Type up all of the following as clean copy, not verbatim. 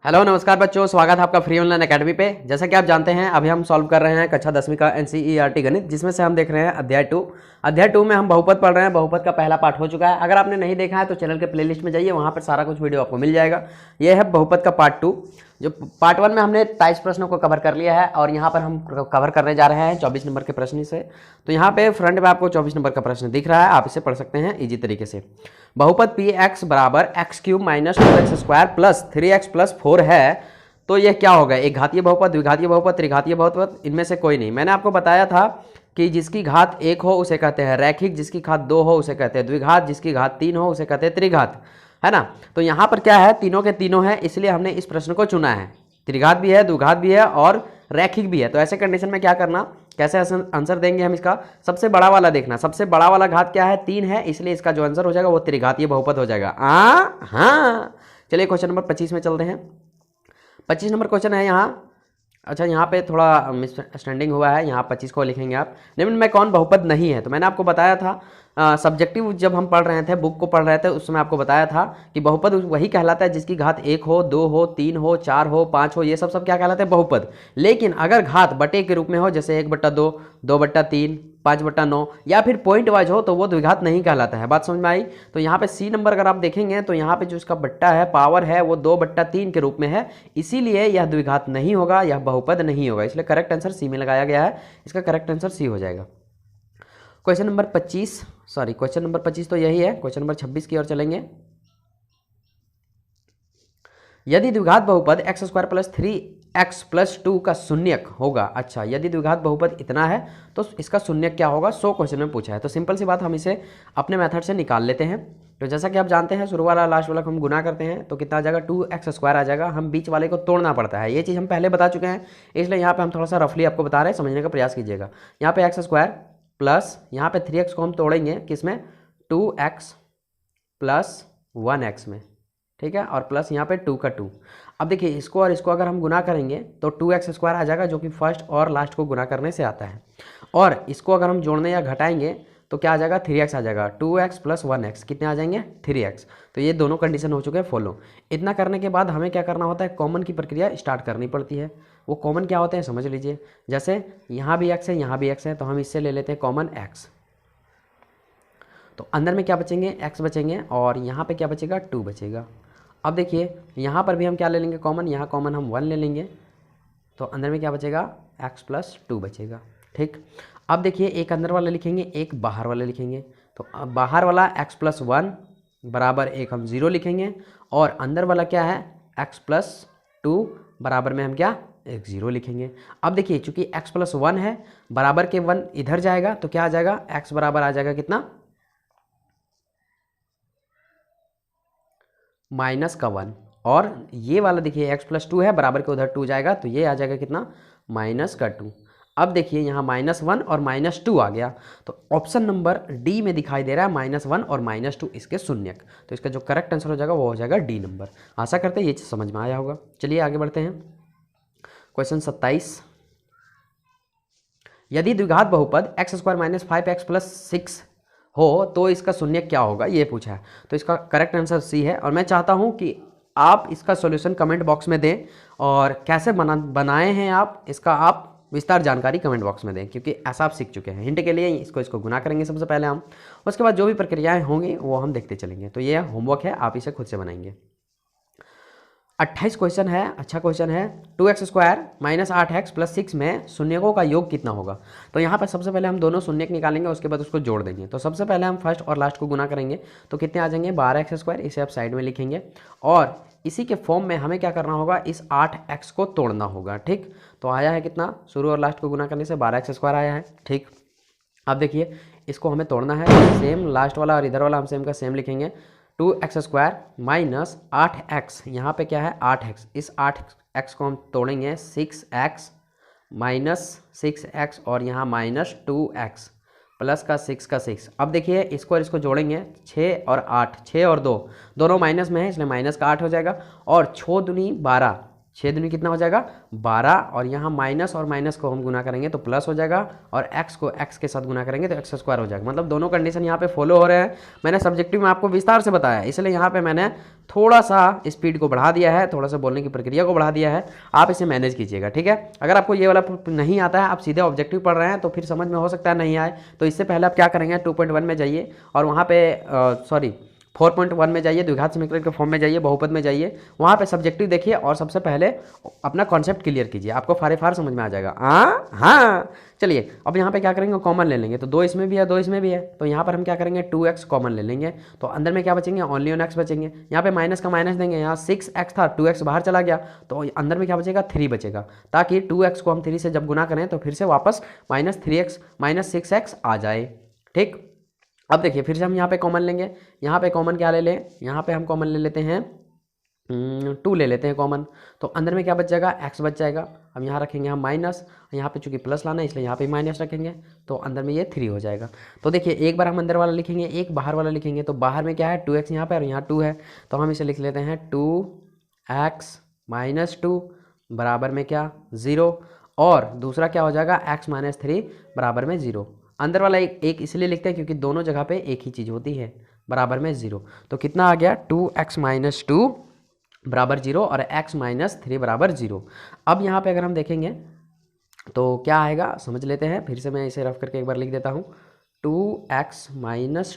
Hello नमस्कार बच्चों, स्वागत है आपका फ्री ऑनलाइन एकेडमी पे। जैसा कि आप जानते हैं अभी हम सॉल्व कर रहे हैं कक्षा 10वीं का एनसीईआरटी गणित, जिसमें से हम देख रहे हैं अध्याय 2 में हम बहुपद पढ़ रहे हैं। बहुपद का पहला पार्ट हो चुका है। अगर आपने नहीं देखा है तो चैनल के प्लेलिस्ट में जाइए, वहाँ पर सारा कुछ वीडियो आपको मिल जाएगा। ये है बहुपद का पार्ट 2। जो पार्ट 1 में हमने 23 प्रश्नों को कवर कर लिया है और यहाँ पर हम कवर करने जा रहे हैं 24 नंबर के प्रश्न से। तो यहाँ पे फ्रंट में आपको 24 नंबर का प्रश्न दिख रहा है, आप इसे पढ़ सकते हैं इजी तरीके से। बहुपद पी एक्स बराबर x cube minus 2x square plus 3x plus 4 है, तो यह क्या होगा? एक घातीय बहुपद, द्विघातीय बहुपद, त्रिघातीय बहुपद, इनमें से कोई नहीं। मैंने आपको बताया था कि जिसकी घात 1 हो उसे कहते हैं रैखिक, जिसकी घात 2 हो उसे कहते हैं द्विघात, जिसकी घात 3 हो उसे कहते हैं त्रिघात, है ना। तो यहाँ पर क्या है, तीनों के तीनों है, इसलिए हमने इस प्रश्न को चुना है। त्रिघात भी है, द्विघात भी है और रैखिक भी है। तो ऐसे कंडीशन में क्या करना, कैसे आंसर देंगे हम इसका? सबसे बड़ा वाला देखना, सबसे बड़ा वाला घात क्या है? 3 है, इसलिए इसका जो आंसर हो जाएगा वो त्रिघातीय बहुपद हो जाएगा। हाँ, चलिए क्वेश्चन नंबर 25 में चलते हैं। 25 नंबर क्वेश्चन है यहाँ। अच्छा, यहाँ पे थोड़ा मिसअंडरस्टैंडिंग हुआ है, यहाँ 25 को लिखेंगे आप। निम्न में कौन बहुपद नहीं है? तो मैंने आपको बताया था सब्जेक्टिव जब हम पढ़ रहे थे, बुक को पढ़ रहे थे, उस समय आपको बताया था कि बहुपद वही कहलाता है जिसकी घात 1 हो, 2 हो, 3 हो, 4 हो, 5 हो, ये सब क्या कहलाते हैं? बहुपद। लेकिन अगर घात बटे के रूप में हो, जैसे 1/2, 2/3, 5/9 या फिर पॉइंट वाइज हो, तो वो द्विघात नहीं कहलाता है। बात समझ में आई? तो यहाँ पे सी नंबर अगर आप देखेंगे तो यहाँ पे जो इसका बट्टा है, पावर है, वो 2/3 के रूप में है, इसीलिए यह द्विघात नहीं होगा, यह बहुपद नहीं होगा। इसलिए करेक्ट आंसर सी में लगाया गया है। इसका करेक्ट आंसर सी हो जाएगा। क्वेश्चन नंबर 25 तो यही है। क्वेश्चन नंबर 26 की ओर चलेंगे। यदि द्विघात बहुपद x square plus 3x plus 2 का शून्यक होगा। अच्छा, यदि द्विघात बहुपद इतना है तो इसका शून्यक क्या होगा? 100 क्वेश्चन में पूछा है। तो सिंपल सी बात, हम इसे अपने मेथड से निकाल लेते हैं। तो जैसा कि आप जानते हैं, शुरू वाला लास्ट वाला को हम गुना करते हैं तो कितना आ जाएगा? 2x स्क्वायर आ जाएगा। हम बीच वाले को तोड़ना पड़ता है, ये चीज़ हम पहले बता चुके हैं, इसलिए यहाँ पे हम थोड़ा सा रफली आपको बता रहे हैं, समझने का प्रयास कीजिएगा। यहाँ पे एक्स स्क्वायर प्लस यहाँ पे 3x को हम तोड़ेंगे किसमें? 2x प्लस 1x में, ठीक है, और प्लस यहाँ पे 2 का 2। अब देखिए, इसको और इसको अगर हम गुना करेंगे तो 2x स्क्वायर आ जाएगा, जो कि फर्स्ट और लास्ट को गुना करने से आता है। और इसको अगर हम जोड़ने या घटाएंगे तो क्या आ जाएगा? 3x आ जाएगा। 2x प्लस 1x कितने आ जाएंगे? 3x। तो ये दोनों कंडीशन हो चुके हैं फॉलो। इतना करने के बाद हमें क्या करना होता है? कॉमन की प्रक्रिया स्टार्ट करनी पड़ती है। वो कॉमन क्या होते हैं समझ लीजिए। जैसे यहाँ भी x है, यहाँ भी x है, तो हम इससे ले लेते हैं कॉमन x। तो अंदर में क्या बचेंगे? x बचेंगे और यहाँ पे क्या बचेगा? 2 बचेगा। अब देखिए, यहाँ पर भी हम क्या ले लेंगे? कॉमन। यहाँ कॉमन हम 1 ले लेंगे, तो अंदर में क्या बचेगा? x प्लस 2 बचेगा। ठीक, अब देखिए, एक अंदर वाला लिखेंगे, एक बाहर वाला लिखेंगे। तो अब बाहर वाला x प्लस 1 बराबर एक हम 0 लिखेंगे, और अंदर वाला क्या है? x प्लस 2 बराबर में हम क्या? एक 0 लिखेंगे। अब देखिए, चूंकि x प्लस 1 है, बराबर के 1 इधर जाएगा तो क्या आ जाएगा? x बराबर आ जाएगा कितना? माइनस का 1। और ये वाला देखिए x प्लस 2 है, बराबर के उधर 2 जाएगा, तो ये आ जाएगा कितना? माइनस का 2। अब देखिए, यहाँ -1 और -2 आ गया, तो ऑप्शन नंबर डी में दिखाई दे रहा है -1 और -2 इसके शून्यक। तो इसका जो करेक्ट आंसर हो जाएगा वो हो जाएगा डी नंबर। आशा करते हैं ये चीज़ समझ में आया होगा। चलिए आगे बढ़ते हैं। क्वेश्चन 27। यदि द्विघात बहुपद x square minus 5x plus 6 हो तो इसका शून्य क्या होगा, ये पूछा है। तो इसका करेक्ट आंसर सी है, और मैं चाहता हूं कि आप इसका सॉल्यूशन कमेंट बॉक्स में दें, और कैसे बनाए हैं आप इसका आप विस्तार जानकारी कमेंट बॉक्स में दें, क्योंकि ऐसा आप सीख चुके हैं। हिंट के लिए इसको गुना करेंगे सबसे पहले हम, उसके बाद जो भी प्रक्रियाएं होंगी वो हम देखते चलेंगे। तो ये होमवर्क है, आप इसे खुद से बनाएंगे। 28 क्वेश्चन है, अच्छा क्वेश्चन है। 2x square minus 8x plus 6 में शून्यकों का योग कितना होगा? तो यहाँ पर सबसे पहले हम दोनों शून्यक निकालेंगे, उसके बाद उसको जोड़ देंगे। तो सबसे पहले हम फर्स्ट और लास्ट को गुना करेंगे, तो कितने आ जाएंगे? 12x square. इसे आप साइड में लिखेंगे, और इसी के फॉर्म में हमें क्या करना होगा? इस 8x को तोड़ना होगा। ठीक, तो आया है कितना? शुरू और लास्ट को गुना करने से 12x स्क्वायर आया है। ठीक, अब देखिए, इसको हमें तोड़ना है। सेम लास्ट वाला और इधर वाला हम सेम का सेम लिखेंगे। 2x स्क्वायर माइनस 8x, यहाँ पे क्या है? 8x। इस 8x को हम तोड़ेंगे 6x माइनस 6x, और यहाँ माइनस 2x प्लस का 6 का 6। अब देखिए, इसको और इसको जोड़ेंगे, 6 और 8, 6 और 2 दोनों माइनस में है, इसलिए माइनस का 8 हो जाएगा। और 6 दूनी 12, 6 दूनी कितना हो जाएगा 12, और यहाँ माइनस और माइनस को हम गुना करेंगे तो प्लस हो जाएगा, और x को x के साथ गुना करेंगे तो x स्क्वायर हो जाएगा। मतलब दोनों कंडीशन यहाँ पे फॉलो हो रहे हैं। मैंने सब्जेक्टिव में आपको विस्तार से बताया है, इसलिए यहाँ पे मैंने थोड़ा सा स्पीड को बढ़ा दिया है, थोड़ा सा बोलने की प्रक्रिया को बढ़ा दिया है। आप इसे मैनेज कीजिएगा, ठीक है। अगर आपको ये वाला नहीं आता है, आप सीधे ऑब्जेक्टिव पढ़ रहे हैं तो फिर समझ में हो सकता है नहीं आए, तो इससे पहले आप क्या करेंगे 2.1 में जाइए और वहाँ पे 4.1 में जाइए, द्विघात समीकरण के फॉर्म में जाइए, बहुपद में जाइए, वहाँ पे सब्जेक्टिव देखिए और सबसे पहले अपना कॉन्सेप्ट क्लियर कीजिए, आपको फार समझ में आ जाएगा। हाँ चलिए, अब यहाँ पे क्या करेंगे कॉमन ले लेंगे, तो 2 इसमें भी है 2 इसमें भी है, तो यहाँ पर हम क्या करेंगे 2x कॉमन ले लेंगे, तो अंदर में क्या बचेंगे ओनली ऑन x बचेंगे। यहाँ पे माइनस का माइनस देंगे, यहाँ 6x था 2x बाहर चला गया, तो अंदर में क्या बचेगा 3 बचेगा, ताकि 2x को हम 3 से जब गुना करें तो फिर से वापस -3x -6x आ जाए, ठीक। अब देखिए फिर से हम यहाँ पे कॉमन लेंगे, यहाँ पे कॉमन क्या ले लें, यहाँ पे हम कॉमन ले लेते हैं 2 ले लेते हैं कॉमन, तो अंदर में क्या बच जाएगा x बच जाएगा। अब यहाँ रखेंगे हम माइनस, यहाँ पे चूंकि प्लस लाना है इसलिए यहाँ पे माइनस रखेंगे, तो अंदर में ये 3 हो जाएगा। तो देखिए एक बार हम अंदर वाला लिखेंगे, एक बाहर वाला लिखेंगे, तो बाहर में क्या है 2x यहाँ पे और यहाँ 2 है, तो हम इसे लिख लेते हैं 2x - 2 बराबर में क्या 0, और दूसरा क्या हो जाएगा x - 3 बराबर में 0। अंदर वाला एक इसलिए लिखते हैं क्योंकि दोनों जगह पे एक ही चीज़ होती है, बराबर में 0। तो कितना आ गया 2x - 2 बराबर 0 और x - 3 बराबर 0। अब यहाँ पे अगर हम देखेंगे तो क्या आएगा समझ लेते हैं, फिर से मैं इसे रफ करके एक बार लिख देता हूँ। 2x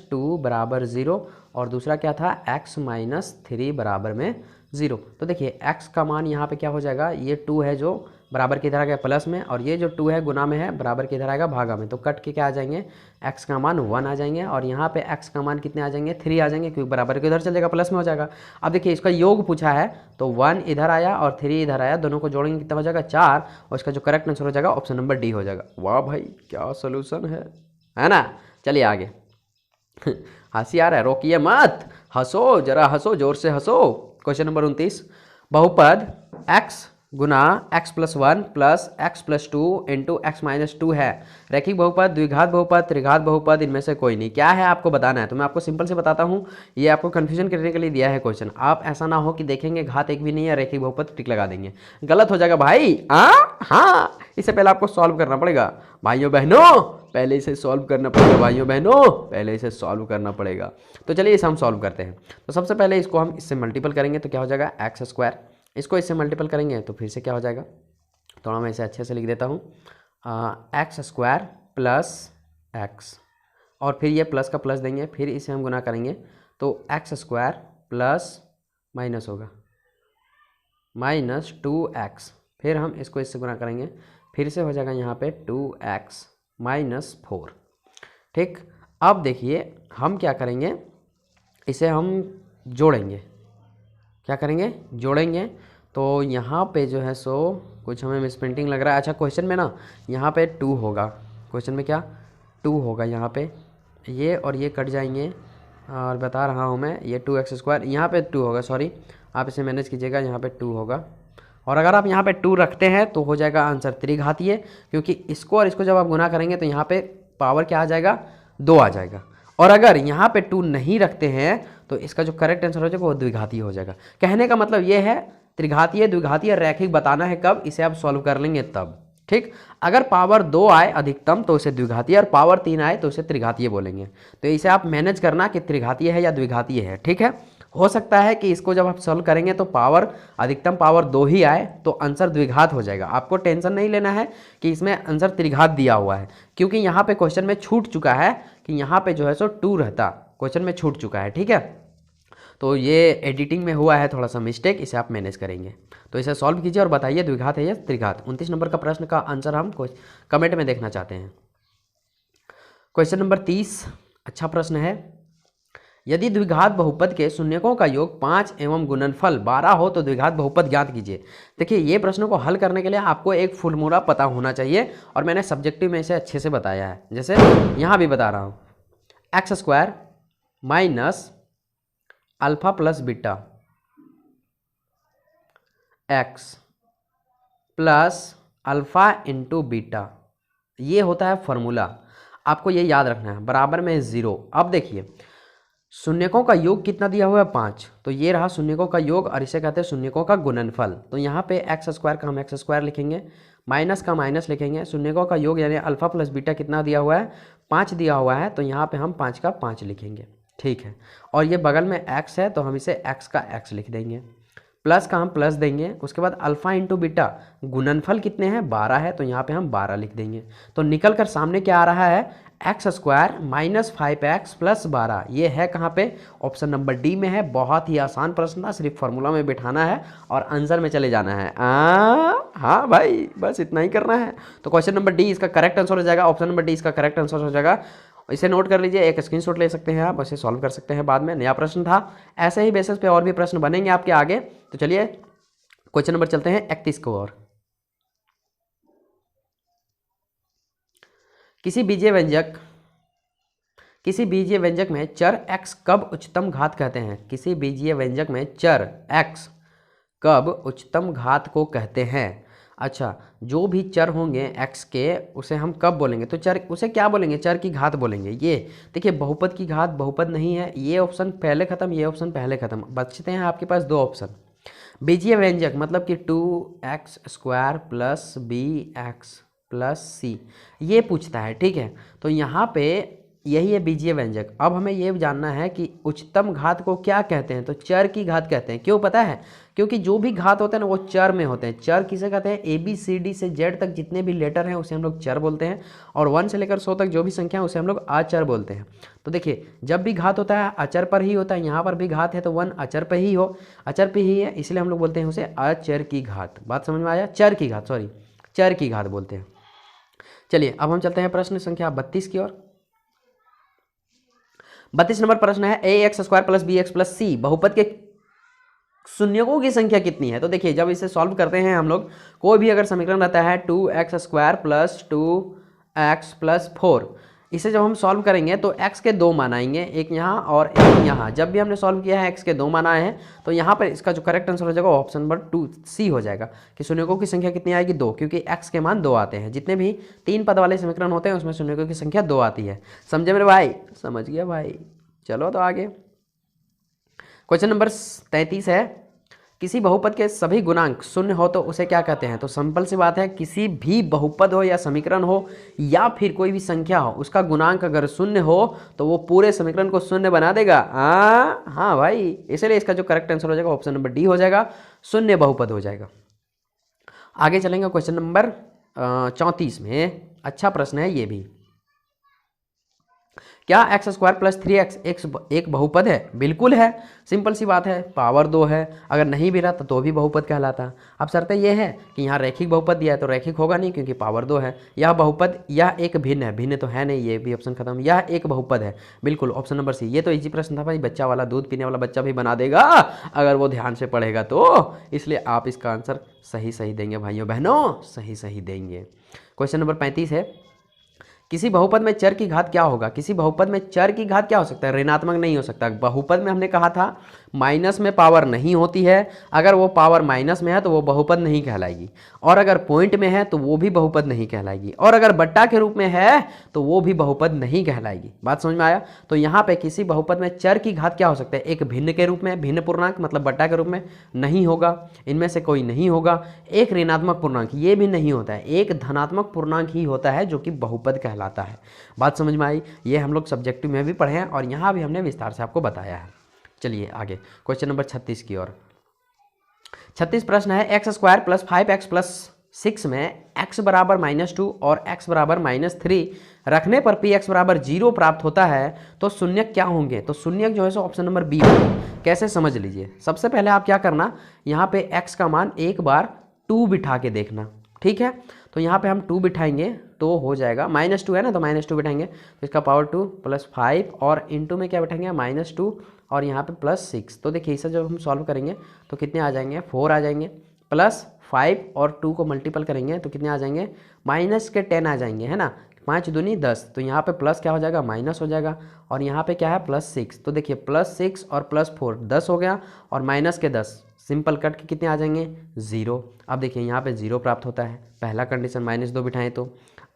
- 2 बराबर 0 और दूसरा क्या था x - 3 बराबर में 0। तो देखिए x का मान यहाँ पे क्या हो जाएगा, ये 2 है जो बराबर किधर आ गया प्लस में, और ये जो 2 है गुना में है बराबर किधर आएगा भागा में, तो कट के क्या आ जाएंगे x का मान 1 आ जाएंगे, और यहाँ पे x का मान कितने आ जाएंगे 3 आ जाएंगे, क्योंकि बराबर के उधर चल जाएगा प्लस में हो जाएगा। अब देखिए इसका योग पूछा है, तो 1 इधर आया और 3 इधर आया, दोनों को जोड़ेंगे कितना हो जाएगा 4, और इसका जो करेक्ट आंसर हो जाएगा ऑप्शन नंबर डी हो जाएगा। वाह भाई क्या सोल्यूशन है ना। चलिए आगे हंसी आ रहा है, रोकिए मत, हंसो जरा, हंसो जोर से हंसो। क्वेश्चन नंबर 29, बहुपद x गुना x+1 plus x+2 into x - 2 है, रैखिक बहुपद, द्विघात बहुपद, त्रिघात बहुपद, इनमें से कोई नहीं। क्या है आपको बताना है, तो मैं आपको सिंपल से बताता हूँ, ये आपको कंफ्यूजन करने के लिए दिया है क्वेश्चन। आप ऐसा ना हो कि देखेंगे घात एक भी नहीं है, रैखिक बहुपद टिक लगा देंगे, गलत हो जाएगा भाई। हाँ इससे पहले आपको सॉल्व करना पड़ेगा भाइयों बहनों, पहले इसे सॉल्व करना पड़ेगा भाइयों बहनों, पहले इसे सॉल्व करना पड़ेगा। तो चलिए इसे हम सॉल्व करते हैं। तो सबसे पहले इसको हम इससे मल्टीपल करेंगे तो क्या हो जाएगा x², इसको इससे मल्टीपल करेंगे तो फिर से क्या हो जाएगा, थोड़ा मैं इसे अच्छे से लिख देता हूँ, x² प्लस x, और फिर ये प्लस का प्लस देंगे, फिर इसे हम गुना करेंगे तो x² प्लस माइनस होगा -2x, फिर हम इसको इससे गुना करेंगे, फिर से हो जाएगा यहाँ पे 2x - 4, ठीक। अब देखिए हम क्या करेंगे, इसे हम जोड़ेंगे, क्या करेंगे जोड़ेंगे, तो यहाँ पे जो है सो कुछ हमें मिसप्रिंटिंग लग रहा है। अच्छा क्वेश्चन में ना यहाँ पे 2 होगा, क्वेश्चन में क्या 2 होगा, यहाँ पे ये और ये कट जाएंगे, और बता रहा हूँ मैं ये 2x² यहाँ पे 2 होगा, सॉरी आप इसे मैनेज कीजिएगा, यहाँ पे 2 होगा, और अगर आप यहाँ पे 2 रखते हैं तो हो जाएगा आंसर त्रिघातीय, क्योंकि इसको और इसको जब आप गुना करेंगे तो यहाँ पे पावर क्या आ जाएगा 2 आ जाएगा, और अगर यहाँ पे 2 नहीं रखते हैं तो इसका जो करेक्ट आंसर हो जाएगा वो द्विघातीय हो जाएगा। कहने का मतलब ये है त्रिघातीय द्विघातीय रैखिक बताना है कब, इसे आप सॉल्व कर लेंगे तब, ठीक। अगर पावर 2 आए अधिकतम तो इसे द्विघातीय, और पावर 3 आए तो इसे त्रिघातीय बोलेंगे। तो इसे आप मैनेज करना कि त्रिघातीय है या द्विघातीय है, ठीक है। हो सकता है कि इसको जब आप सॉल्व करेंगे तो पावर अधिकतम पावर 2 ही आए तो आंसर द्विघात हो जाएगा। आपको टेंशन नहीं लेना है कि इसमें आंसर त्रिघात दिया हुआ है, क्योंकि यहाँ पे क्वेश्चन में छूट चुका है कि यहाँ पे जो है सो 2 रहता, क्वेश्चन में छूट चुका है, ठीक है। तो ये एडिटिंग में हुआ है थोड़ा सा मिस्टेक, इसे आप मैनेज करेंगे। तो इसे सॉल्व कीजिए और बताइए द्विघात है या त्रिघात। 29 नंबर का प्रश्न का आंसर हम कमेंट में देखना चाहते हैं। क्वेश्चन नंबर 30 अच्छा प्रश्न है, यदि द्विघात बहुपद के शून्यकों का योग 5 एवं गुणनफल 12 हो तो द्विघात बहुपद ज्ञात कीजिए। देखिए ये प्रश्नों को हल करने के लिए आपको एक फॉर्मूला पता होना चाहिए, और मैंने सब्जेक्टिव में इसे अच्छे से बताया है, जैसे यहाँ भी बता रहा हूँ, x² minus alpha plus beta x plus alpha into beta, ये होता है फॉर्मूला, आपको ये याद रखना है, बराबर में 0। अब देखिए शून्यकों का योग कितना दिया हुआ है 5, तो ये रहा शून्यकों का योग और इसे कहते हैं शून्यकों का गुणनफल। तो यहाँ पे एक्स स्क्वायर का हम एक्स स्क्वायर लिखेंगे, माइनस का माइनस लिखेंगे, शून्यकों का योग यानी अल्फा प्लस बीटा कितना दिया हुआ है 5 दिया हुआ है, तो यहाँ पे हम 5 का 5 लिखेंगे, ठीक है। और ये बगल में एक्स है तो हम इसे एक्स का एक्स लिख देंगे, प्लस का हम प्लस देंगे। उसके बाद अल्फा इंटू बीटा गुणनफल कितने हैं 12 है, तो यहाँ पे हम 12 लिख देंगे। तो निकल कर सामने क्या आ रहा है x square minus 5x plus 12। ये है कहाँ पे, ऑप्शन नंबर डी में है। बहुत ही आसान प्रश्न था, सिर्फ फॉर्मूला में बिठाना है और आंसर में चले जाना है। हाँ भाई, बस इतना ही करना है। तो क्वेश्चन नंबर डी इसका करेक्ट आंसर हो जाएगा, ऑप्शन नंबर डी इसका करेक्ट आंसर हो जाएगा। इसे नोट कर लीजिए, एक स्क्रीनशॉट ले सकते हैं आप, इसे सॉल्व कर सकते हैं बाद में। नया प्रश्न था, ऐसे ही बेसिस पे और भी प्रश्न बनेंगे आपके आगे। तो चलिए क्वेश्चन नंबर चलते हैं 31 को। और किसी बीजीय व्यंजक में चर x कब उच्चतम घात कहते हैं। किसी बीजीय व्यंजक में चर x कब उच्चतम घात को कहते हैं। अच्छा, जो भी चर होंगे x के उसे हम कब बोलेंगे, तो चर उसे क्या बोलेंगे, चर की घात बोलेंगे। ये देखिए बहुपद की घात बहुपद नहीं है, ये ऑप्शन पहले खत्म, ये ऑप्शन पहले खत्म, बचते हैं आपके पास 2 ऑप्शन। बीजीय व्यंजक मतलब कि 2x² plus bx plus c, ये पूछता है, ठीक है। तो यहाँ पे यही है बीजीय व्यंजक। अब हमें ये जानना है कि उच्चतम घात को क्या कहते हैं, तो चर की घात कहते हैं। क्यों पता है, क्योंकि जो भी घात होते हैं ना वो चर में होते हैं। चर किसे कहते हैं, ABCD से Z तक जितने भी लेटर हैं उसे हम लोग चर बोलते हैं, और 1 से लेकर 100 तक जो भी संख्या है उसे हम लोग अचर बोलते हैं। तो देखिए जब भी घात होता है अचर पर ही होता है, यहाँ पर भी घात है तो 1 अचर पर ही है, इसलिए हम लोग बोलते हैं उसे अचर की घात। बात समझ में आया, चर की घात बोलते हैं। चलिए अब हम चलते हैं प्रश्न संख्या 32 की ओर। 32 नंबर प्रश्न है ax² plus bx plus c बहुपद के शून्यकों की संख्या कितनी है। तो देखिए जब इसे सॉल्व करते हैं हम लोग, कोई भी अगर समीकरण रहता है 2x² प्लस 2x प्लस 4, इसे जब हम सॉल्व करेंगे तो x के 2 मान आएंगे, एक यहाँ और एक यहाँ। जब भी हमने सॉल्व किया है x के 2 मान आए हैं, तो यहाँ पर इसका जो करेक्ट आंसर हो जाएगा ऑप्शन नंबर 2C हो जाएगा कि शून्यकों की संख्या कितनी आएगी 2, क्योंकि x के मान 2 आते हैं। जितने भी 3 पद वाले समीकरण होते हैं उसमें शून्यकों की संख्या 2 आती है। समझे मेरे भाई, समझ गया भाई। चलो तो आगे क्वेश्चन नंबर 33 है, किसी बहुपद के सभी गुणांक शून्य हो तो उसे क्या कहते हैं। तो सिंपल सी बात है, किसी भी बहुपद हो या समीकरण हो या फिर कोई भी संख्या हो, उसका गुणांक अगर शून्य हो तो वो पूरे समीकरण को शून्य बना देगा। हाँ भाई, इसलिए इसका जो करेक्ट आंसर हो जाएगा ऑप्शन नंबर डी हो जाएगा, शून्य बहुपद हो जाएगा। आगे चलेंगे क्वेश्चन नंबर 34 में। अच्छा प्रश्न है ये भी, क्या x² प्लस 3x एक बहुपद है। बिल्कुल है, सिंपल सी बात है, पावर 2 है, अगर नहीं भी रहता तो भी बहुपद कहलाता। अब शर्त ये है कि यहाँ रैखिक बहुपद दिया है तो रैखिक होगा नहीं क्योंकि पावर 2 है। यह बहुपद, यह एक भिन्न है, भिन्न तो है नहीं, ये भी ऑप्शन खत्म। यह एक बहुपद है, बिल्कुल ऑप्शन नंबर सी। ये तो इजी प्रश्न था भाई, बच्चा वाला, दूध पीने वाला बच्चा भी बना देगा अगर वो ध्यान से पढ़ेगा तो, इसलिए आप इसका आंसर सही देंगे भाइयों बहनों, सही देंगे। क्वेश्चन नंबर 35 है, किसी बहुपद में चर की घात क्या होगा। किसी बहुपद में चर की घात क्या हो सकता है, ऋणात्मक नहीं हो सकता। बहुपद में हमने कहा था माइनस में पावर नहीं होती है, अगर वो पावर माइनस में है तो वो बहुपद नहीं कहलाएगी, और अगर पॉइंट में है तो वो भी बहुपद नहीं कहलाएगी, और अगर बट्टा के रूप में है तो वो भी बहुपद नहीं कहलाएगी। बात समझ में आया। तो यहाँ पे किसी बहुपद में चर की घात क्या हो सकता है, एक भिन्न के रूप में, भिन्न पूर्णांक मतलब बट्टा के रूप में नहीं होगा, इनमें से कोई नहीं होगा। एक ऋणात्मक पूर्णांक, ये भी नहीं होता है, एक धनात्मक पूर्णांक ही होता है जो कि बहुपद कहलाता है। बात समझ में आई। ये हम लोग सब्जेक्टिव में भी पढ़े हैं और यहाँ भी हमने विस्तार से आपको बताया है। चलिए आगे क्वेश्चन नंबर 36 की ओर। 36 प्रश्न है, x² प्लस 5x प्लस 6 में x बराबर -2 और x बराबर -3 रखने पर px बराबर 0 प्राप्त होता है, तो शून्यक क्या होंगे। तो शून्यक जो है सो ऑप्शन नंबर बी होगा। कैसे समझ लीजिए, सबसे पहले आप क्या करना, यहाँ पे x का मान एक बार 2 बिठा के देखना, ठीक है। तो यहाँ पे हम 2 बिठाएंगे तो हो जाएगा, -2 है ना, तो -2 बिठाएंगे तो इसका पावर 2 प्लस 5 और इंटू में क्या बिठाएंगे -2 और यहाँ पे +6। तो देखिए इसे जब हम सॉल्व करेंगे तो कितने आ जाएंगे, 4 आ जाएंगे, प्लस 5 और 2 को मल्टीपल करेंगे तो कितने आ जाएंगे, -10 आ जाएंगे, है ना। 5 दूनी 10, तो यहाँ पे प्लस क्या हो जाएगा, माइनस हो जाएगा, और यहाँ पे क्या है +6। तो देखिए +6 और +4 10 हो गया, और -10 सिंपल कट के कितने आ जाएंगे, 0। अब देखिए यहाँ पे 0 प्राप्त होता है, पहला कंडीशन -2 बिठाएं तो।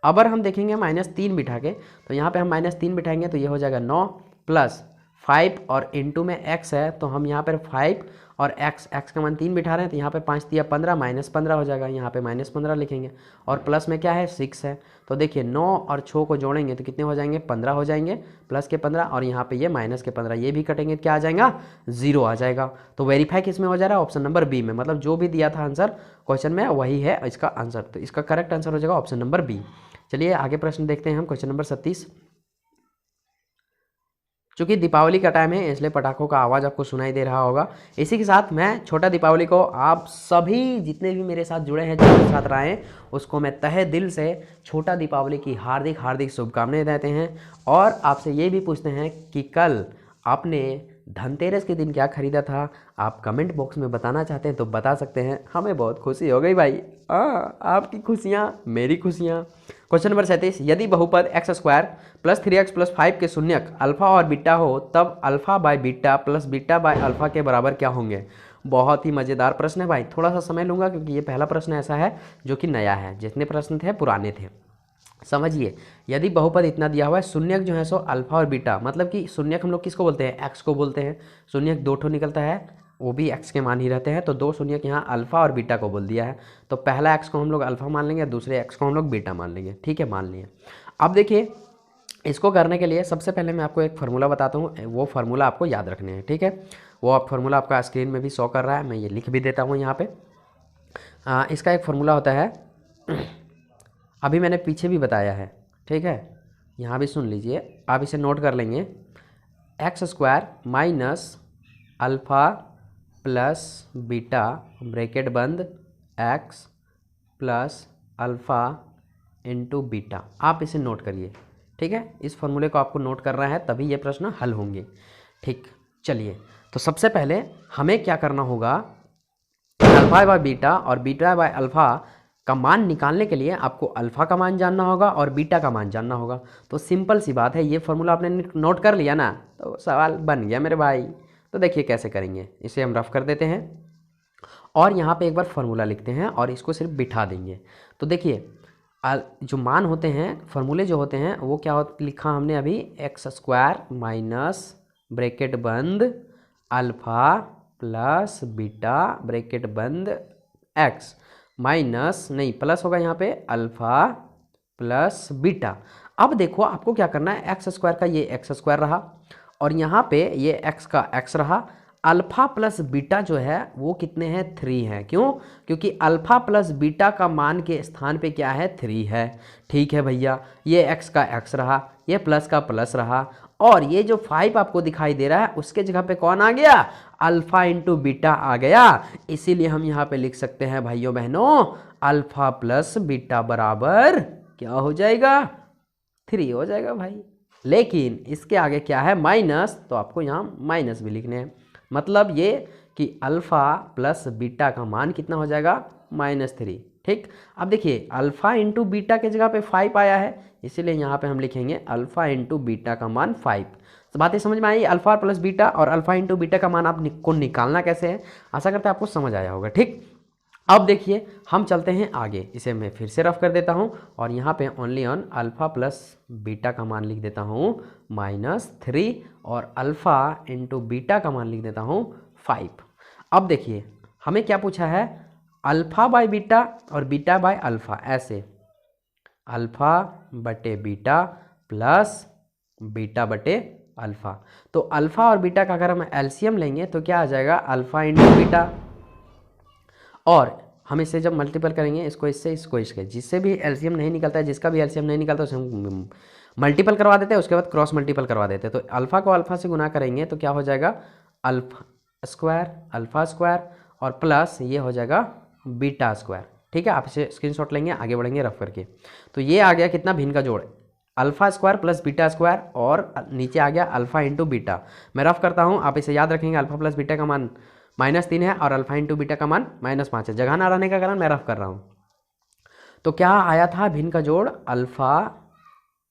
अगर हम देखेंगे -3 बिठा के, तो यहाँ पे हम -3 बिठाएंगे तो ये हो जाएगा 9 प्लस 5 और इनटू में x है, तो हम यहाँ पर 5 और x का मान 3 बिठा रहे हैं, तो यहाँ पे 5 दिया 15 -15 हो जाएगा, यहाँ पे -15 लिखेंगे। और प्लस में क्या है 6 है, तो देखिए 9 और 6 को जोड़ेंगे तो कितने हो जाएंगे 15 हो जाएंगे, प्लस के 15 और यहाँ पे ये माइनस के 15, ये भी कटेंगे, क्या आ जाएगा 0 आ जाएगा। तो वेरीफाई किस में हो जा रहा है, ऑप्शन नंबर बी में, मतलब जो भी दिया था आंसर क्वेश्चन में वही है इसका आंसर, तो इसका करेक्ट आंसर हो जाएगा ऑप्शन नंबर बी। चलिए आगे प्रश्न देखते हैं हम, क्वेश्चन नंबर 37। चूँकि दीपावली का टाइम है इसलिए पटाखों का आवाज़ आपको सुनाई दे रहा होगा। इसी के साथ मैं छोटा दीपावली को आप सभी जितने भी मेरे साथ जुड़े हैं छात्र छात्राएँ उसको मैं तहे दिल से छोटा दीपावली की हार्दिक हार्दिक शुभकामनाएं देते हैं। और आपसे ये भी पूछते हैं कि कल आपने धनतेरस के दिन क्या खरीदा था, आप कमेंट बॉक्स में बताना चाहते हैं तो बता सकते हैं, हमें बहुत खुशी हो गई भाई। आपकी खुशियाँ मेरी खुशियाँ। क्वेश्चन नंबर 37, यदि बहुपद x² + 3x + 5 के शून्यक अल्फा और बीटा हो तब alpha by beta plus beta by alpha के बराबर क्या होंगे। बहुत ही मज़ेदार प्रश्न है भाई, थोड़ा सा समय लूँगा क्योंकि ये पहला प्रश्न ऐसा है जो कि नया है, जितने प्रश्न थे पुराने थे। समझिए, यदि बहुपद इतना दिया हुआ है, शून्यक जो है सो अल्फा और बीटा, मतलब कि शून्यक हम लोग किसको बोलते हैं, x को बोलते हैं। शून्यक 2 ठो निकलता है, वो भी x के मान ही रहते हैं, तो 2 शून्यक यहाँ अल्फा और बीटा को बोल दिया है। तो पहला x को हम लोग अल्फा मान लेंगे, दूसरे x को हम लोग बीटा मान लेंगे। ठीक है, मान लिए। अब देखिए इसको करने के लिए सबसे पहले मैं आपको एक फार्मूला बताता हूँ, वो फार्मूला आपको याद रखने हैं। ठीक है, वो आप फार्मूला आपका स्क्रीन में भी शो कर रहा है, मैं ये लिख भी देता हूँ यहाँ पे। इसका एक फार्मूला होता है, अभी मैंने पीछे भी बताया है, ठीक है, यहाँ भी सुन लीजिए, आप इसे नोट कर लेंगे। x² - alpha plus beta bracket बंद x plus alpha into beta, आप इसे नोट करिए। ठीक है, इस फॉर्मूले को आपको नोट करना है तभी ये प्रश्न हल होंगे। ठीक, चलिए तो सबसे पहले हमें क्या करना होगा, अल्फ़ा बाय बीटा और बीटा बाय अल्फ़ा का मान निकालने के लिए आपको अल्फ़ा का मान जानना होगा और बीटा का मान जानना होगा। तो सिंपल सी बात है, ये फार्मूला आपने नोट कर लिया ना, तो सवाल बन गया मेरे भाई। तो देखिए कैसे करेंगे, इसे हम रफ कर देते हैं और यहाँ पे एक बार फार्मूला लिखते हैं और इसको सिर्फ बिठा देंगे। तो देखिए जो मान होते हैं, फार्मूले जो होते हैं वो क्या लिखा हमने अभी, x² माइनस ब्रैकेट बंद अल्फ़ा प्लस बीटा ब्रैकेट बंद x माइनस नहीं प्लस होगा यहाँ पे अल्फ़ा प्लस बीटा। अब देखो आपको क्या करना है, x² का ये x² रहा और यहाँ पे ये x का x रहा, अल्फ़ा प्लस बीटा जो है वो कितने हैं 3 हैं। क्यों, क्योंकि अल्फ़ा प्लस बीटा का मान के स्थान पे क्या है 3 है। ठीक है भैया, ये x का x रहा, ये प्लस का प्लस रहा और ये जो 5 आपको दिखाई दे रहा है उसके जगह पे कौन आ गया, अल्फ़ा इंटू बीटा आ गया। इसीलिए हम यहाँ पे लिख सकते हैं भाइयों बहनों, अल्फ़ा प्लस बीटा बराबर क्या हो जाएगा 3 हो जाएगा भाई। लेकिन इसके आगे क्या है माइनस, तो आपको यहाँ माइनस भी लिखने हैं, मतलब ये कि अल्फ़ा प्लस बीटा का मान कितना हो जाएगा -3। ठीक, अब देखिए अल्फ़ा इंटू बीटा के जगह पे 5 आया है, इसीलिए यहाँ पे हम लिखेंगे अल्फ़ा इंटू बीटा का मान 5। तो बातें समझ में आई, अल्फ़ा प्लस बीटा और अल्फ़ा इंटू बीटा का मान आपको निकालना कैसे है, आशा करते हैं आपको समझ आया होगा। ठीक, अब देखिए हम चलते हैं आगे, इसे मैं फिर से रफ कर देता हूँ और यहाँ पे only on alpha plus beta का मान लिख देता हूँ -3 और अल्फ़ा इंटू बीटा का मान लिख देता हूँ 5। अब देखिए हमें क्या पूछा है, अल्फ़ा बाय बीटा और बीटा बाय अल्फ़ा, ऐसे अल्फ़ा बटे बीटा प्लस बीटा बटे अल्फ़ा। तो अल्फ़ा और बीटा का अगर हम एलसीएम लेंगे तो क्या आ जाएगा, अल्फ़ा इंटू बीटा, और हम इसे जब मल्टीपल करेंगे इसको इससे इसको इसके, जिससे भी एलसीएम नहीं निकलता है, जिसका भी एलसीएम नहीं निकलता उसे हम मल्टीपल करवा देते हैं, उसके बाद क्रॉस मल्टीपल करवा देते हैं। तो अल्फ़ा को अल्फ़ा से गुना करेंगे तो क्या हो जाएगा, अल्फ़ा स्क्वायर और प्लस ये हो जाएगा बीटा स्क्वायर। ठीक है, आप इसे स्क्रीनशॉट लेंगे, आगे बढ़ेंगे रफ करके। तो ये आ गया कितना, भिन्न का जोड़, alpha square plus beta square और नीचे आ गया अल्फ़ा इंटू बीटा। मैं रफ करता हूँ, आप इसे याद रखेंगे, अल्फ़ा प्लस बीटा का मान -3 है और अल्फ़ा इंटू बीटा का मान -5 है। जगह ना रहने का कारण मैं रफ कर रहा हूँ। तो क्या आया था भिन्न का जोड़, alpha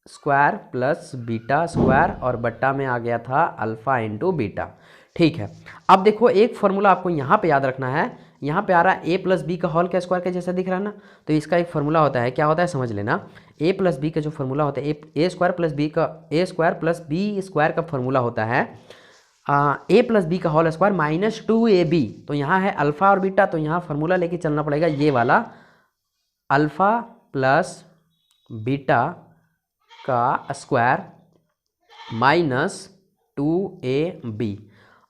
square plus beta square और बट्टा में आ गया था अल्फ़ा इंटू बीटा। ठीक है, अब देखो एक फॉर्मूला आपको यहाँ पे याद रखना है, यहाँ पे आ रहा है a प्लस बी का होल के स्क्वायर के जैसा दिख रहा है ना, तो इसका एक फार्मूला होता है, क्या होता है समझ लेना। a प्लस बी का जो फार्मूला होता है, a स्क्वायर प्लस बी का a square plus B square का फार्मूला होता है ए प्लस बी का होल स्क्वायर माइनस 2ab। तो यहाँ है अल्फा और बीटा, तो यहाँ फार्मूला लेके चलना पड़ेगा ये वाला, अल्फा प्लस बीटा का स्क्वायर माइनस 2ab।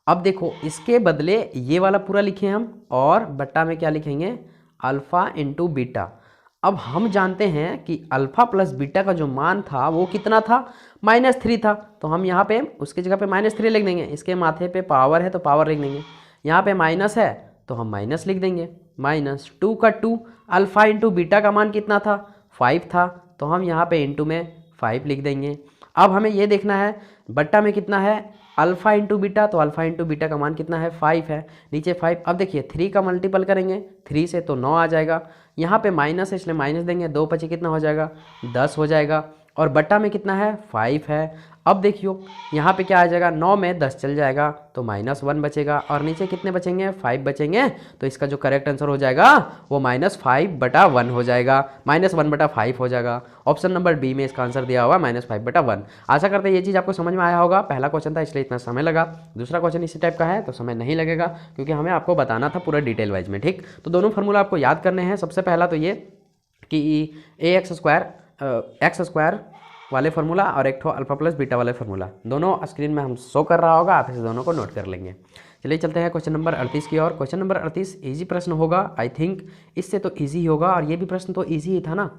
अब देखो इसके बदले ये वाला पूरा लिखे हम, और बट्टा में क्या लिखेंगे, अल्फा इंटू बीटा। अब हम जानते हैं कि अल्फा प्लस बीटा का जो मान था वो कितना था, -3 था। तो हम यहाँ पे उसकी जगह पे -3 लिख देंगे, इसके माथे पे पावर है तो पावर लिख देंगे, यहाँ पे माइनस है तो हम माइनस लिख देंगे, -2 का 2। अल्फा इंटू बीटा का मान कितना था, 5 था, तो हम यहाँ पे इंटू में 5 लिख देंगे। अब हमें ये देखना है बट्टा में कितना है, अल्फा इंटू बीटा, तो अल्फा इंटू बीटा का मान कितना है, 5 है, नीचे 5। अब देखिए 3 का मल्टीपल करेंगे 3 से तो 9 आ जाएगा, यहाँ पे माइनस है इसलिए माइनस देंगे, 2 पचे कितना हो जाएगा, 10 हो जाएगा, और बट्टा में कितना है, 5 है। अब देखियो यहाँ पे क्या आ जाएगा, 9 में 10 चल जाएगा तो -1 बचेगा, और नीचे कितने बचेंगे, 5 बचेंगे। तो इसका जो करेक्ट आंसर हो जाएगा वो -5/1 हो जाएगा, -1/5 हो जाएगा। ऑप्शन नंबर बी में इसका आंसर दिया हुआ -5/1। आशा करते हैं ये चीज़ आपको समझ में आया होगा। पहला क्वेश्चन था इसलिए इतना समय लगा, दूसरा क्वेश्चन इसी टाइप का है तो समय नहीं लगेगा, क्योंकि हमें आपको बताना था पूरा डिटेल वाइज में। ठीक, तो दोनों फार्मूला आपको याद करने हैं। सबसे पहला तो ये कि x² वाले फार्मूला और एक ठो अल्फा प्लस बीटा वाले फार्मूला, दोनों स्क्रीन में हम शो कर रहा होगा, आप इसे दोनों को नोट कर लेंगे। चलिए चलते हैं क्वेश्चन नंबर 38 की ओर। क्वेश्चन नंबर 38 इजी प्रश्न होगा, आई थिंक इससे तो इजी होगा, और ये भी प्रश्न तो इजी ही था ना।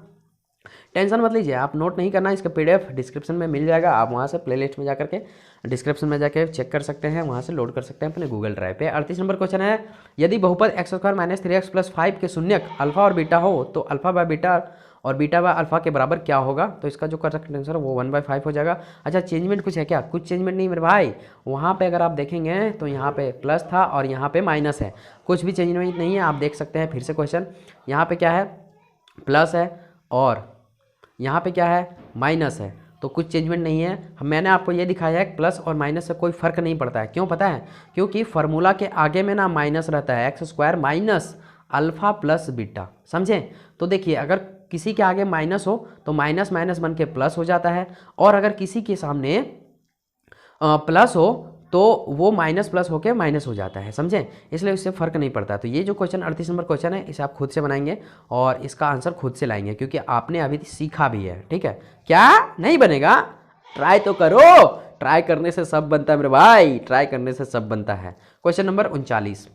टेंशन मत लीजिए, आप नोट नहीं करना, इसका PDF डिस्क्रिप्शन में मिल जाएगा, आप वहाँ से प्लेलिस्ट में जाकर के डिस्क्रिप्शन में जाके चेक कर सकते हैं, वहाँ से लोड कर सकते हैं अपने गूगल ड्राइव पे। 38 नंबर क्वेश्चन है, यदि बहुपद x² - 3x + 5 के शून्यक अल्फा और बीटा हो तो अल्फा बाय बीटा और बीटा बाय अल्फा के बराबर क्या होगा। तो इसका जो करेक्ट आंसर है वो 1/5 हो जाएगा। अच्छा, चेंजमेंट कुछ है क्या, कुछ चेंजमेंट नहीं मेरे भाई। वहाँ पे अगर आप देखेंगे तो यहाँ पे प्लस था और यहाँ पे माइनस है, कुछ भी चेंजमेंट नहीं है। आप देख सकते हैं फिर से क्वेश्चन, यहाँ पे क्या है, प्लस है और यहाँ पे क्या है, माइनस है, तो कुछ चेंजमेंट नहीं है। मैंने आपको ये दिखाया है प्लस और माइनस से कोई फर्क नहीं पड़ता है। क्यों पता है, क्योंकि फार्मूला के आगे में ना माइनस रहता है, x² minus alpha plus beta, समझें। तो देखिए अगर किसी के आगे माइनस हो तो माइनस माइनस बन के प्लस हो जाता है, और अगर किसी के सामने प्लस हो तो वो माइनस प्लस होके माइनस हो जाता है, समझें। इसलिए उससे फर्क नहीं पड़ता। तो ये जो क्वेश्चन 38 नंबर क्वेश्चन है, इसे आप खुद से बनाएंगे और इसका आंसर खुद से लाएंगे, क्योंकि आपने अभी सीखा भी है। ठीक है, क्या नहीं बनेगा, ट्राई तो करो, ट्राई करने से सब बनता है मेरे भाई, ट्राई करने से सब बनता है। क्वेश्चन नंबर 39,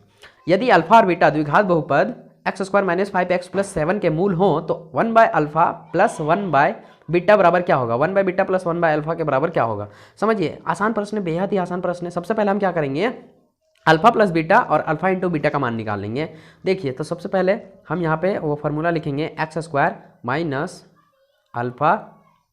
यदि अल्फा और बीटा द्विघात बहुपद x² - 5x + 7 के मूल हो तो 1/अल्फा + 1/बीटा बराबर क्या होगा। 1/बीटा + 1/अल्फा के बराबर क्या होगा। समझिए आसान प्रश्न है, बेहद ही आसान प्रश्न है। सबसे पहले हम क्या करेंगे, अल्फा प्लस बीटा और अल्फा इंटू बीटा का मान निकाल लेंगे। देखिए तो सबसे पहले हम यहाँ पे वो फार्मूला लिखेंगे, x² - अल्फा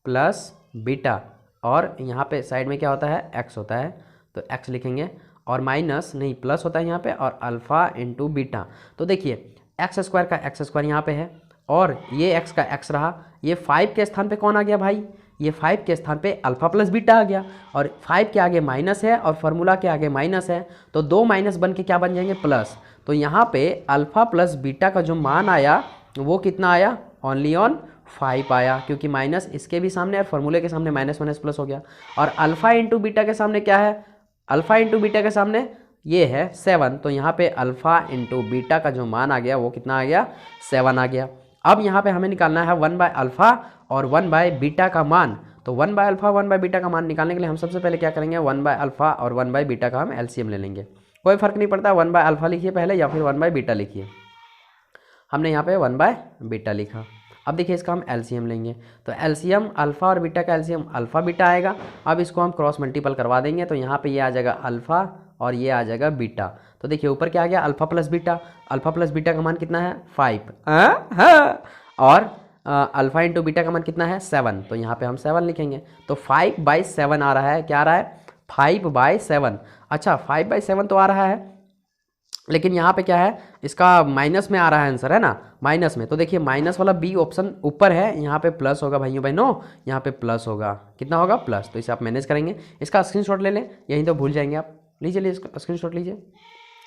प्लस बीटा, और यहाँ पे साइड में क्या होता है, x होता है, तो x लिखेंगे, और माइनस नहीं प्लस होता है यहाँ पे, और अल्फा इंटू बीटा। तो देखिए x² का x² यहाँ पे है, और ये x का x रहा, ये 5 के स्थान पे कौन आ गया भाई, ये 5 के स्थान पे अल्फा प्लस बीटा आ गया, और 5 के आगे माइनस है और फार्मूला के आगे माइनस है, तो 2 माइनस बन के क्या बन जाएंगे, प्लस। तो यहाँ पे अल्फा प्लस बीटा का जो मान आया वो कितना आया, ओनली ऑन 5 आया, क्योंकि माइनस इसके भी सामने और फार्मूले के सामने माइनस माइनस प्लस हो गया। और अल्फा इंटू बीटा के सामने क्या है, अल्फा इंटू बीटा के सामने ये है 7, तो यहाँ पे अल्फा इंटू बीटा का जो मान आ गया वो कितना आ गया, 7 आ गया। अब यहाँ पे हमें निकालना है 1/अल्फा और 1/बीटा का मान। तो 1/अल्फा 1/बीटा का मान निकालने के लिए हम सबसे पहले क्या करेंगे, 1/अल्फा और 1/बीटा का हम LCM ले लेंगे। कोई फर्क नहीं पड़ता, 1/अल्फा लिखिए पहले या फिर 1/बीटा लिखिए। हमने यहाँ पे 1/बीटा लिखा। अब देखिए इसका हम LCM लेंगे, तो LCM अल्फा और बीटा का LCM अल्फा बीटा आएगा। अब इसको हम क्रॉस मल्टीपल करवा देंगे, तो यहाँ पे ये आ जाएगा अल्फा और ये आ जाएगा बीटा। तो देखिए ऊपर क्या आ गया, alpha plus beta, alpha plus beta का मान कितना है, 5, और अल्फा इंटू बीटा का मान कितना है, 7, तो यहाँ पे हम 7 लिखेंगे। तो 5/7 आ रहा है, क्या आ रहा है, 5/7। अच्छा 5/7 तो आ रहा है, लेकिन यहाँ पे क्या है, इसका माइनस में आ रहा है आंसर, है ना, माइनस में। तो देखिए माइनस वाला बी ऑप्शन ऊपर है, यहाँ पे प्लस होगा भाइयों बहनों, यहाँ पे प्लस होगा, कितना होगा, प्लस। तो इसे आप मैनेज करेंगे, इसका स्क्रीनशॉट ले लें, यहीं तो भूल जाएंगे आप, लीजिए इसका स्क्रीनशॉट लीजिए।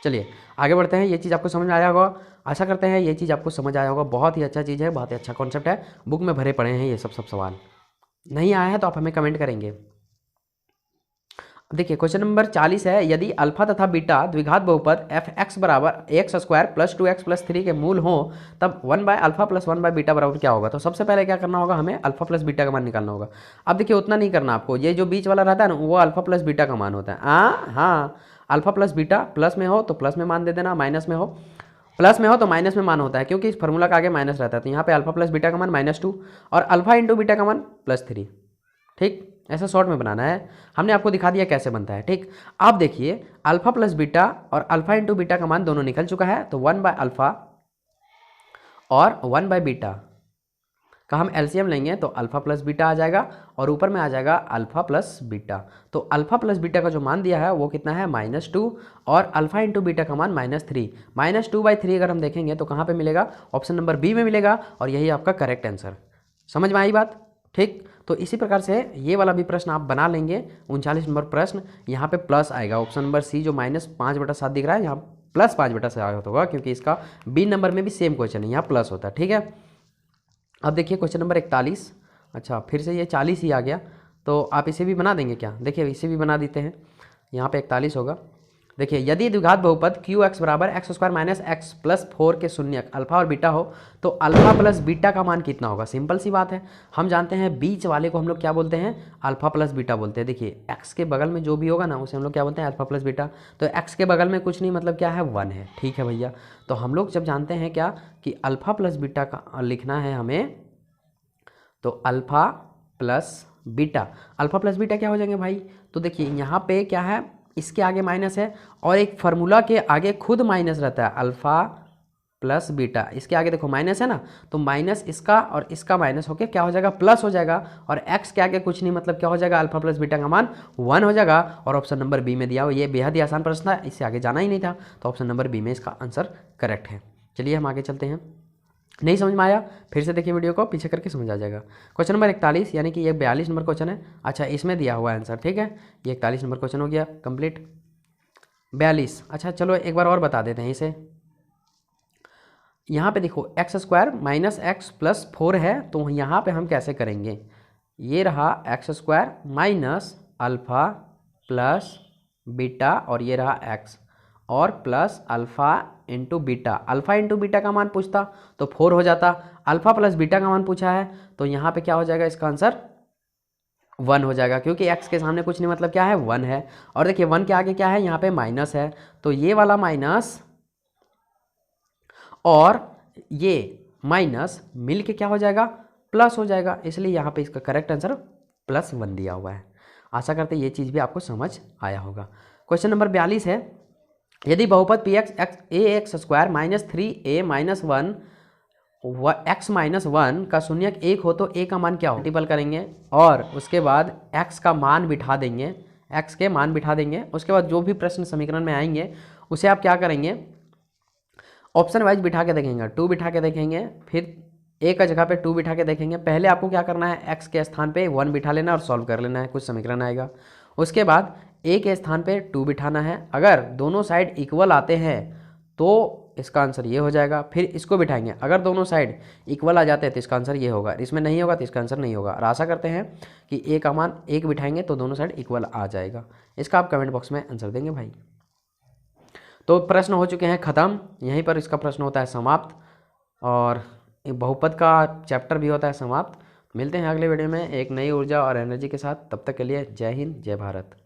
चलिए आगे बढ़ते हैं, ये चीज़ आपको समझ में आया होगा, आशा करते हैं ये चीज़ आपको समझ आया होगा। बहुत ही अच्छा चीज़ है, बहुत ही अच्छा कॉन्सेप्ट है, बुक में भरे पड़े हैं ये सब सवाल। नहीं आया है तो आप हमें कमेंट करेंगे। अब देखिए क्वेश्चन नंबर 40 है, यदि अल्फा तथा बीटा द्विघात बहुपद एफ एक्स बराबर x square plus 2x plus 3 के मूल हो तब 1 by alpha plus 1 by beta बराबर क्या होगा। तो सबसे पहले क्या करना होगा, हमें अल्फा प्लस बीटा का मान निकालना होगा। अब देखिए उतना नहीं करना आपको, ये जो बीच वाला रहता है ना वो अल्फा प्लस बीटा का मान होता है। हाँ, अल्फा प्लस बीटा प्लस में हो तो प्लस में मान दे देना, माइनस में हो प्लस में हो तो माइनस में मान होता है, क्योंकि इस फार्मूला का आगे माइनस रहता है। तो यहाँ पे अल्फा प्लस बीटा का मान -2 और अल्फा इंटू बीटा का मान +3। ठीक, ऐसा शॉर्ट में बनाना है। हमने आपको दिखा दिया कैसे बनता है। ठीक, आप देखिए अल्फा प्लस बीटा और अल्फा इंटू बीटा का मान दोनों निकल चुका है, तो 1 बाय अल्फा और 1 बाय बीटा का हम एलसीएम लेंगे तो अल्फा प्लस बीटा आ जाएगा और ऊपर में आ जाएगा अल्फा प्लस बीटा। तो अल्फा प्लस बीटा का जो मान दिया है वो कितना है, -2 और अल्फा इंटू बीटा का मान -3। -2/3 अगर हम देखेंगे तो कहाँ पे मिलेगा, ऑप्शन नंबर बी में मिलेगा और यही आपका करेक्ट आंसर। समझ में आई बात। ठीक, तो इसी प्रकार से ये वाला भी प्रश्न आप बना लेंगे। 39 नंबर प्रश्न, यहाँ पे प्लस आएगा, ऑप्शन नंबर सी जो -5/7 दिख रहा है यहाँ +5/7 होगा, क्योंकि इसका बी नंबर में भी सेम क्वेश्चन है, यहाँ प्लस होता है। ठीक है, अब देखिए क्वेश्चन नंबर 41। अच्छा, फिर से ये 40 ही आ गया, तो आप इसे भी बना देंगे क्या। देखिए इसे भी बना देते हैं, यहाँ पे 41 होगा। देखिए यदि द्विघात बहुपद क्यू एक्स बराबर x square minus x plus 4 के शून्यक अल्फा और बीटा हो तो अल्फा प्लस बीटा का मान कितना होगा। सिंपल सी बात है, हम जानते हैं बीच वाले को हम लोग क्या बोलते हैं, अल्फा प्लस बीटा बोलते हैं। देखिए एक्स के बगल में जो भी होगा ना उसे हम लोग क्या बोलते हैं, अल्फा प्लस बीटा। तो एक्स के बगल में कुछ नहीं, मतलब क्या है, 1 है। ठीक है भैया, तो हम लोग जब जानते हैं क्या कि अल्फा प्लस बीटा का लिखना है हमें, तो alpha plus beta, alpha plus beta क्या हो जाएंगे भाई। तो देखिए यहाँ पे क्या है, इसके आगे माइनस है और एक फार्मूला के आगे खुद माइनस रहता है, अल्फा प्लस बीटा। इसके आगे देखो माइनस है ना, तो माइनस इसका और इसका माइनस होके क्या हो जाएगा, प्लस हो जाएगा। और एक्स के आगे कुछ नहीं, मतलब क्या हो जाएगा, अल्फा प्लस बीटा का मान 1 हो जाएगा। और ऑप्शन नंबर बी में दिया हो, ये बेहद ही आसान प्रश्न था, इससे आगे जाना ही नहीं था, तो ऑप्शन नंबर बी में इसका आंसर करेक्ट है। चलिए हम आगे चलते हैं। नहीं समझ में आया फिर से देखिए वीडियो को, पीछे करके समझ आ जाएगा। क्वेश्चन नंबर 41 यानी कि ये 42 नंबर क्वेश्चन है। अच्छा, इसमें दिया हुआ आंसर। ठीक है, ये 41 नंबर क्वेश्चन हो गया कंप्लीट। 42, अच्छा चलो एक बार और बता देते हैं इसे। यहाँ पे देखो x square minus x plus 4 है, तो यहाँ पे हम कैसे करेंगे, ये रहा x square minus alpha plus beta और ये रहा एक्स और plus alpha into beta. Alpha into beta का मान पूछता तो 4 हो जाता, अल्फा प्लस बीटा का मान पूछा है तो यहाँ पे क्या हो जाएगा, इसका आंसर 1 हो जाएगा, क्योंकि x के सामने कुछ नहीं, मतलब क्या है, 1 है। और देखिए 1 के आगे क्या है, यहाँ पे माइनस है, तो ये वाला माइनस और ये माइनस मिल के क्या हो जाएगा, प्लस हो जाएगा। इसलिए यहाँ पे इसका करेक्ट आंसर +1 दिया हुआ है। आशा करते ये चीज़ भी आपको समझ आया होगा। क्वेश्चन नंबर 42 है, यदि बहुपद P X A X square minus 3a minus 1 x minus 1 का शून्यक 1 हो तो a का मान क्या हो। मल्टीपल करेंगे और उसके बाद x का मान बिठा देंगे, x के मान बिठा देंगे। उसके बाद जो भी प्रश्न समीकरण में आएंगे उसे आप क्या करेंगे, ऑप्शन वाइज बिठा के देखेंगे। 2 बिठा के देखेंगे, फिर a का जगह पे 2 बिठा के देखेंगे। पहले आपको क्या करना है, x के स्थान पे 1 बिठा लेना और सॉल्व कर लेना है, कुछ समीकरण आएगा। उसके बाद a के स्थान पे 2 बिठाना है। अगर दोनों साइड इक्वल आते हैं तो इसका आंसर ये हो जाएगा। फिर इसको बिठाएंगे, अगर दोनों साइड इक्वल आ जाते हैं तो इसका आंसर ये होगा, इसमें नहीं होगा तो इसका आंसर नहीं होगा। और आशा करते हैं कि a का मान 1 बिठाएंगे तो दोनों साइड इक्वल आ जाएगा। इसका आप कमेंट बॉक्स में आंसर देंगे भाई। तो प्रश्न हो चुके हैं ख़त्म, यहीं पर इसका प्रश्न होता है समाप्त और बहुपद का चैप्टर भी होता है समाप्त। मिलते हैं अगले वीडियो में एक नई ऊर्जा और एनर्जी के साथ। तब तक के लिए जय हिंद, जय भारत।